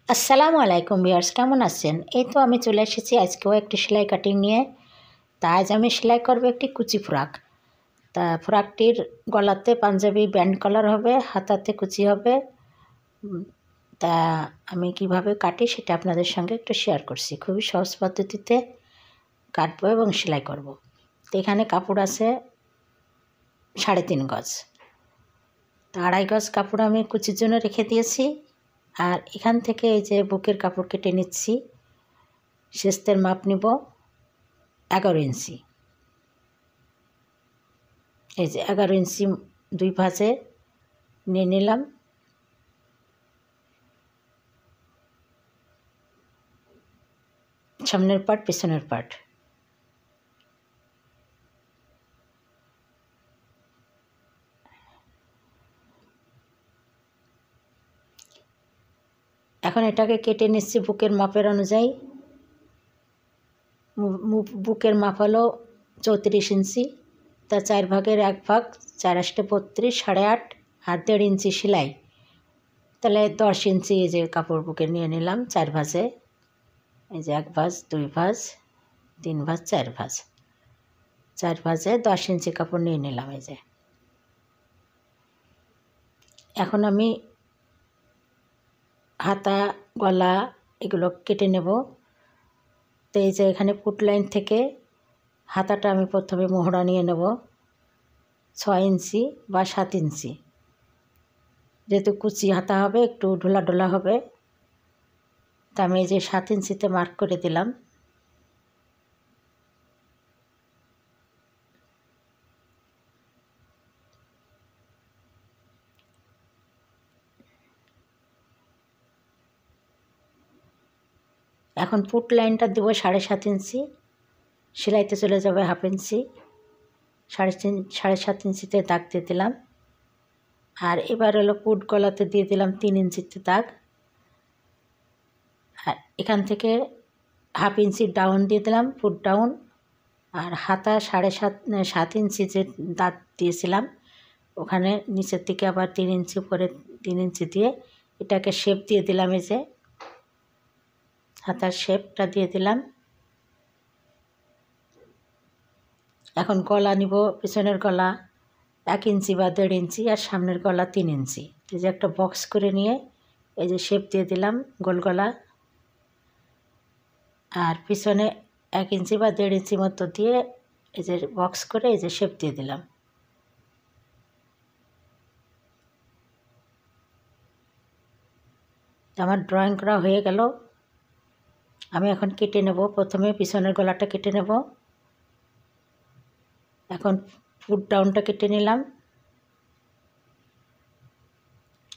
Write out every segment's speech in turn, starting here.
আসসালামু আলাইকুম ভিউয়ার্স, কেমন আছেন? এই তো আমি চলে এসেছি আজকেও একটি সেলাই কাটিং নিয়ে। তা আজ আমি সেলাই করব একটি কুচি ফ্রক। তা ফ্রকটির গলাতে পাঞ্জাবি ব্যান্ড কলার হবে, হাতাতে কুচি হবে। উম, তা আমি কিভাবে কাটি সেটা আপনাদের সঙ্গে একটু শেয়ার করছি। খুবই সহজ পদ্ধতিতে কাটবো এবং সেলাই করব। তো এখানে কাপড় আছে 3.5 গজ। তা 2.5 গজ কাপড় আমি কুচির জন্য রেখে দিয়েছি। আর এখান থেকে এই যে বুকের কাপড় কেটে নিচ্ছি। শেস্তের মাপ নিব 11 ইঞ্চি। এই যে 11 ইঞ্চি 2 ভাঁজে নিয়ে নিলাম। সামনের পার্ট পেছনের পার্ট। এখন এটাকে কেটে নিচ্ছি বুকের মাপের অনুযায়ী। বুকের মাপ হলো 34 ইঞ্চি। তা 4 ভাগের 1 ভাগ, 4 8 32, 8.5 আর 1.5 ইঞ্চি সেলাই। তাহলে 10 ইঞ্চি এই যে কাপড় বুকে নিয়ে নিলাম 4 ভাঁজে। এই যে 1 ভাঁজ, 2 ভাঁজ, 3 ভাঁজ, 4 ভাঁজ। 4 ভাঁজে 10 ইঞ্চি কাপড় নিয়ে নিলাম। এই যে এখন আমি হাতা গলা এগুলো কেটে নেব। তো এই যে এখানে পুট লাইন থেকে হাতাটা আমি প্রথমে মোহরা নিয়ে নেব 6 ইঞ্চি বা 7 ইঞ্চি। যেহেতু কুচি হাতা হবে একটু ঢোলা ঢোলা হবে, তা আমি এই যে 7 ইঞ্চিতে মার্ক করে দিলাম। এখন পুট লাইনটা দেবো 7.5 ইঞ্চি, সেলাইতে চলে যাবে 1/2 ইঞ্চি। 7.5 ইঞ্চিতে দাগ দিয়ে দিলাম। আর এবার হলো পুট গলাতে দিয়ে দিলাম 3 ইঞ্চিতে দাগ। আর এখান থেকে 1/2 ইঞ্চি ডাউন দিয়ে দিলাম, পুট ডাউন। আর হাতা 7.5 ইঞ্চি যে দাগ দিয়েছিলাম ওখানে নিচের দিকে আবার 3 ইঞ্চি, উপরে 3 ইঞ্চি দিয়ে এটাকে শেপ দিয়ে দিলাম। এই যে হাতার শেপটা দিয়ে দিলাম। এখন গলা নিব, পিছনের গলা 1 ইঞ্চি বা 1.5 ইঞ্চি আর সামনের গলা 3 ইঞ্চি। এই যে একটা বক্স করে নিয়ে এই যে শেপ দিয়ে দিলাম গোল গলা। আর পিছনে 1 ইঞ্চি বা 1.5 ইঞ্চি মতো দিয়ে এই যে বক্স করে এই যে শেপ দিয়ে দিলাম। আমার ড্রয়িং করা হয়ে গেল। আমি এখন কেটে নেব। প্রথমে পিছনের গলাটা কেটে নেব। এখন পুট ডাউনটা কেটে নিলাম।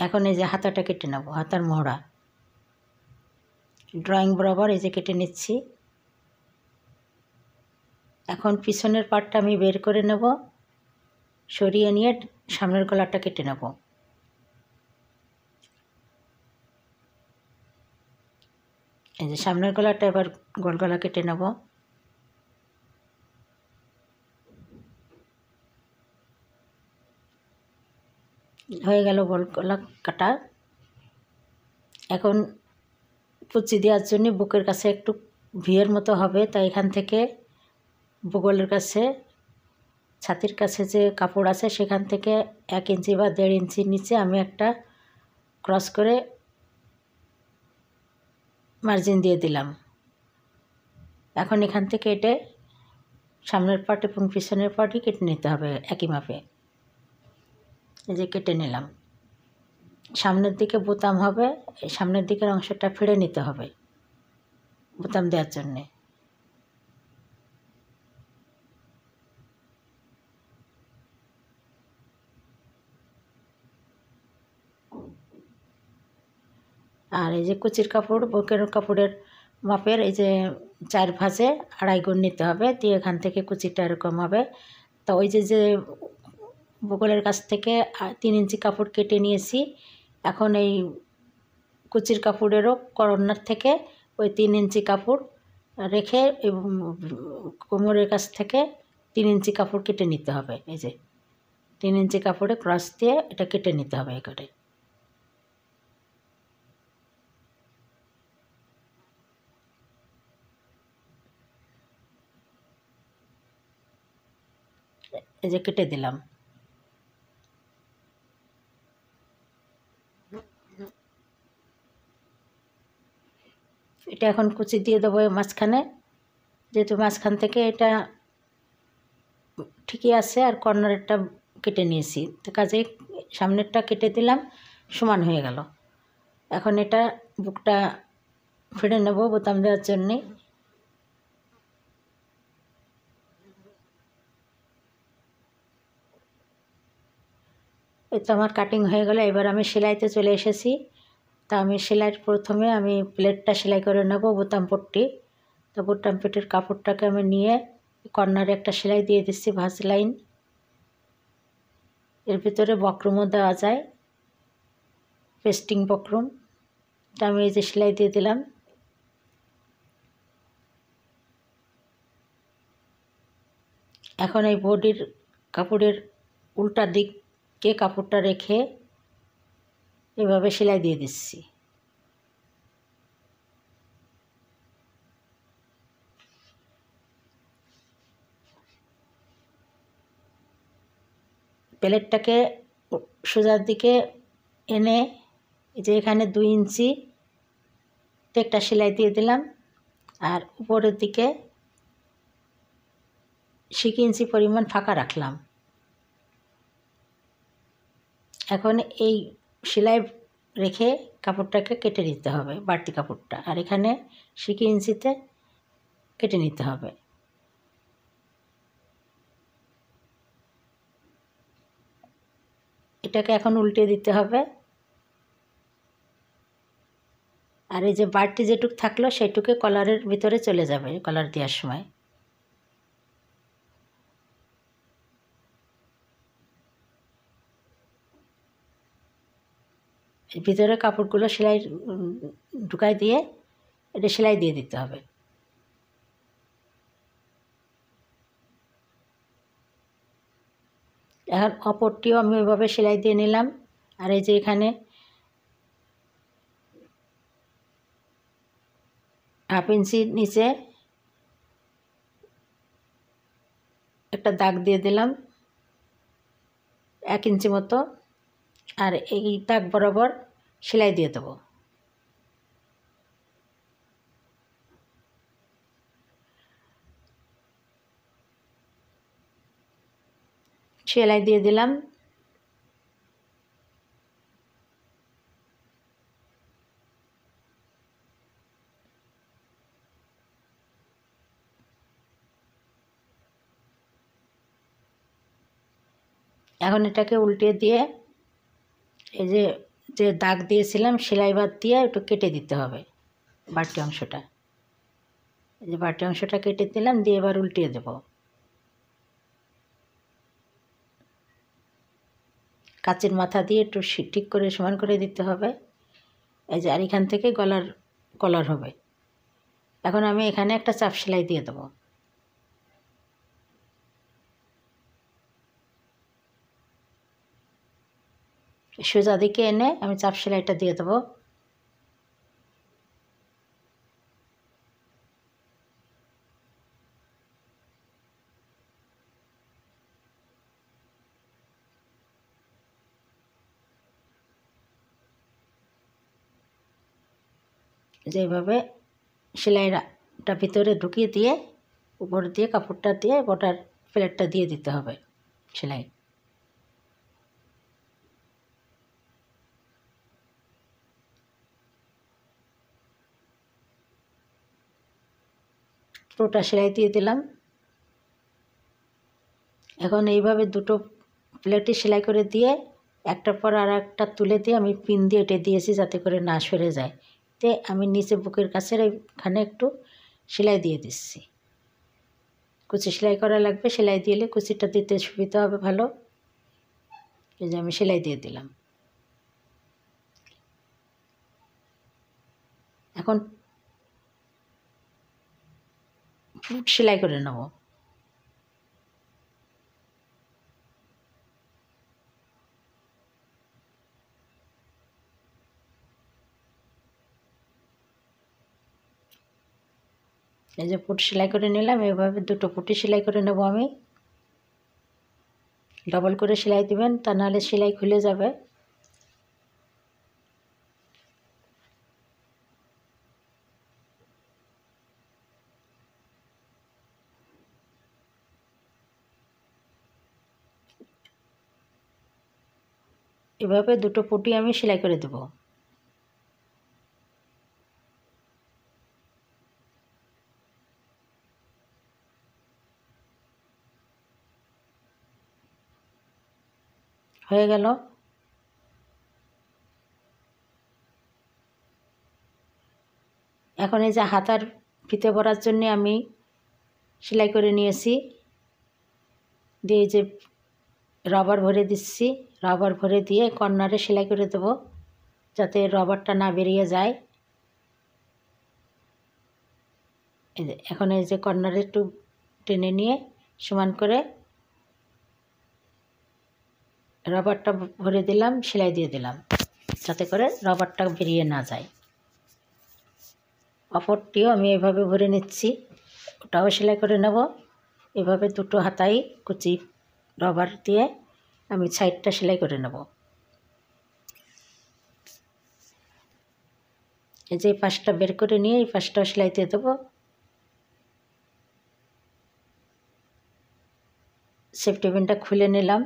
এখন এই যে হাতাটা কেটে নেব, হাতার মোহরা ড্রয়িং বরাবর এই যে কেটে নিচ্ছি। এখন পিছনের পার্টটা আমি বের করে নেব, সরিয়ে নিয়ে সামনের গলাটা কেটে নেব। এই যে সামনের গলাটা এবার গোল গলা কেটে নেব। হয়ে গেল গোল গলা কাটা। এখন কুচি দেওয়ার জন্য বুকের কাছে একটু ভিয়ের মতো হবে, তাই এখান থেকে বুগলের কাছে, ছাতির কাছে যে কাপড় আছে সেখান থেকে 1 ইঞ্চি বা 1.5 ইঞ্চির নিচে আমি একটা ক্রস করে মার্জিন দিয়ে দিলাম। এখন এখান থেকে এটা সামনের পার্ট এবং পিছনের পার্টই কেটে নিতে হবে একই মাপে। এই যে কেটে নিলাম। সামনের দিকে বোতাম হবে, এই সামনের দিকের অংশটা ফেড়ে নিতে হবে বোতাম দেওয়ার জন্যে। আর এই যে কুচির কাপড়, বুকের কাপড়ের মাপের এই যে 4 ভাঁজে 2.5 গুণ নিতে হবে, দিয়ে এখান থেকে কুচিটা এরকম হবে। তো ওই যে যে বুকলের কাছ থেকে 3 ইঞ্চি কাপড় কেটে নিয়েছি, এখন এই কুচির কাপড়েরও কর্নার থেকে ওই 3 ইঞ্চি কাপড় রেখে কোমরের কাছ থেকে 3 ইঞ্চি কাপড় কেটে নিতে হবে। এই যে 3 ইঞ্চি কাপড়ে ক্রস দিয়ে এটা কেটে নিতে হবে এ করে। এই যে কেটে দিলাম। এটা এখন কুচি দিয়ে দেবো মাঝখানে, যেহেতু মাঝখান থেকে এটা ঠিকই আছে আর কর্নারেরটা কেটে নিয়েছি, তো কাজেই সামনেরটা কেটে দিলাম, সমান হয়ে গেল। এখন এটা বুকটা ফেড়ে নেব বোতাম দেওয়ার জন্যে। এই তো আমার কাটিং হয়ে গেল। এবার আমি সেলাইতে চলে এসেছি। তা আমি সেলাইয়ের প্রথমে আমি প্লেটটা সেলাই করে নেব, বোতাম পট্টি। তো বোতাম পেটের কাপড়টাকে আমি নিয়ে কর্নারে একটা সেলাই দিয়ে দিচ্ছি, ভাঁজ লাইন। এর ভিতরে বক্রমও দেওয়া যায়, পেস্টিং বক্রম। তা আমি এই যে সেলাই দিয়ে দিলাম। এখন এই বডির কাপড়ের উল্টা দিকে কাপড়টা রেখে এভাবে সেলাই দিয়ে দিচ্ছি। প্লেটটাকে সোজার দিকে এনে যে এখানে 2 ইঞ্চি একটা সেলাই দিয়ে দিলাম, আর উপরের দিকে 6 ইঞ্চি পরিমাণ ফাঁকা রাখলাম। এখন এই সেলাই রেখে কাপড়টাকে কেটে নিতে হবে, বাড়তি কাপড়টা, আর এখানে 6 ইঞ্চিতে কেটে নিতে হবে। এটাকে এখন উল্টে দিতে হবে। আর এই যে বাড়তি যেটুক থাকলো সেটুকে কলারের ভিতরে চলে যাবে কলার দেওয়ার সময়। ভিতরে কাপড়গুলো সেলাই ঢুকাই দিয়ে এটা সেলাই দিয়ে দিতে হবে। এখন অপরটিও আমি ওইভাবে সেলাই দিয়ে নিলাম। আর এই যে এখানে 1/2 ইঞ্চির নিচে একটা দাগ দিয়ে দিলাম 1 ইঞ্চি মতো, আর এই দাগ বরাবর সেলাই দিয়ে দেবো। সেলাই দিয়ে দিলাম। এখন এটাকে উল্টে দিয়ে এই যে যে দাগ দিয়েছিলাম সেলাই বাদ দিয়ে একটু কেটে দিতে হবে বাড়তি অংশটা। এই যে বাড়তি অংশটা কেটে দিলাম, দিয়ে এবার উল্টিয়ে দেব। কাচের মাথা দিয়ে একটু ঠিক করে সমান করে দিতে হবে। এই যে আর এখান থেকে গলার কলার হবে। এখন আমি এখানে একটা চাপ সেলাই দিয়ে দেবো। সোজা দিকে এনে আমি চাপ সেলাইটা দিয়ে দেবো। যেভাবে সেলাইটা ভিতরে ঢুকিয়ে দিয়ে উপর দিয়ে কাপড়টা দিয়ে গোটার প্লেটটা দিয়ে দিতে হবে সেলাই। পুরোটা সেলাই দিয়ে দিলাম। এখন এইভাবে দুটো প্লেটে সেলাই করে দিয়ে একটার পর আর একটা তুলে দিয়ে আমি পিন দিয়ে এঁটে দিয়েছি যাতে করে না সরে যায়। তে আমি নিচে বুকের কাছের এখানে একটু সেলাই দিয়ে দিচ্ছি। কুচি সেলাই করা লাগবে, সেলাই দিলে কুচিটা দিতে সুবিধা হবে ভালো। এই যে আমি সেলাই দিয়ে দিলাম। এখন ফুট সেলাই করে নেব। এই যে ফুট সেলাই করে নিলাম, এভাবে দুটো ফুটি সেলাই করে নেব আমি। ডবল করে সেলাই দিবেন, তা নাহলে সেলাই খুলে যাবে। এভাবে দুটো পুটি আমি সেলাই করে দেব। হয়ে গেল। এখন এই যে হাতার ফিতে ভরার জন্য আমি সেলাই করে নিয়েছি, দিয়ে যে রবার ভরে দিচ্ছি, রবার ভরে দিয়ে কর্নারে সেলাই করে দেব যাতে রবারটা না বেরিয়ে যায়। এই যে এখন এই যে কর্নারে একটু টেনে নিয়ে সমান করে রবারটা ভরে দিলাম, সেলাই দিয়ে দিলাম যাতে করে রবারটা বেরিয়ে না যায়। অপরটিও আমি এভাবে ভরে নিচ্ছি, ওটাও সেলাই করে নেব। এভাবে দুটো হাতাই কুচি রবার দিয়ে আমি সাইডটা সেলাই করে নেব। এই যে পাশটা বের করে নিয়ে এই পাশটাও সেলাই দিয়ে দেবো। সেফটি পিনটা খুলে নিলাম।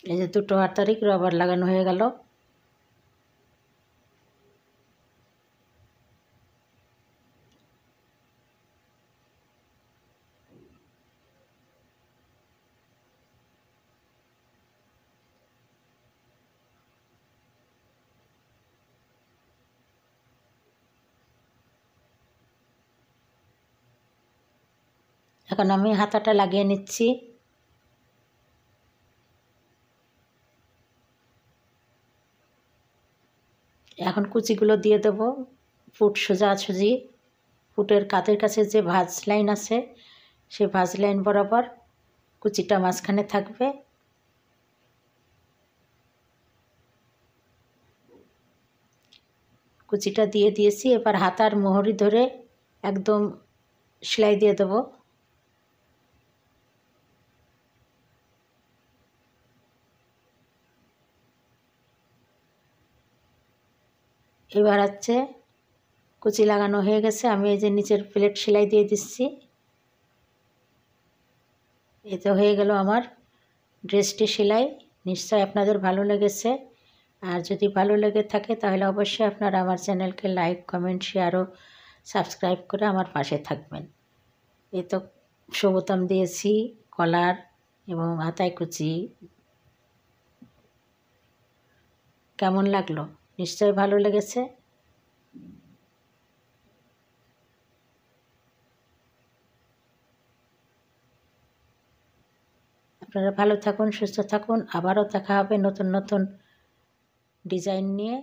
এই যে দুটো হাতারই রবার লাগানো হয়ে গেল। এখন আমি হাতাটা লাগিয়ে নিচ্ছি। এখন কুচিগুলো দিয়ে দেব ফুট সোজাসুজি। ফুটের কাঁধের কাছে যে ভাঁজ লাইন আছে সেই ভাঁজ লাইন বরাবর কুচিটা মাঝখানে থাকবে। কুচিটা দিয়ে দিয়েছি, এবার হাতার মোহরি ধরে একদম সেলাই দিয়ে দেব। এবার হচ্ছে কুচি লাগানো হয়ে গেছে, আমি এই যে নিচের প্লেট সেলাই দিয়ে দিচ্ছি। এতে হয়ে গেল আমার ড্রেসটি সেলাই। নিশ্চয় আপনাদের ভালো লেগেছে, আর যদি ভালো লেগে থাকে তাহলে অবশ্যই আপনারা আমার চ্যানেলকে লাইক, কমেন্ট, শেয়ার ও সাবস্ক্রাইব করে আমার পাশে থাকবেন। এই তো বোতাম দিয়েছি, কলার এবং হাতায় কুচি। কেমন লাগলো? নিশ্চয়ই ভালো লেগেছে। আপনারা ভালো থাকুন, সুস্থ থাকুন। আবারও দেখা হবে নতুন নতুন ডিজাইন নিয়ে।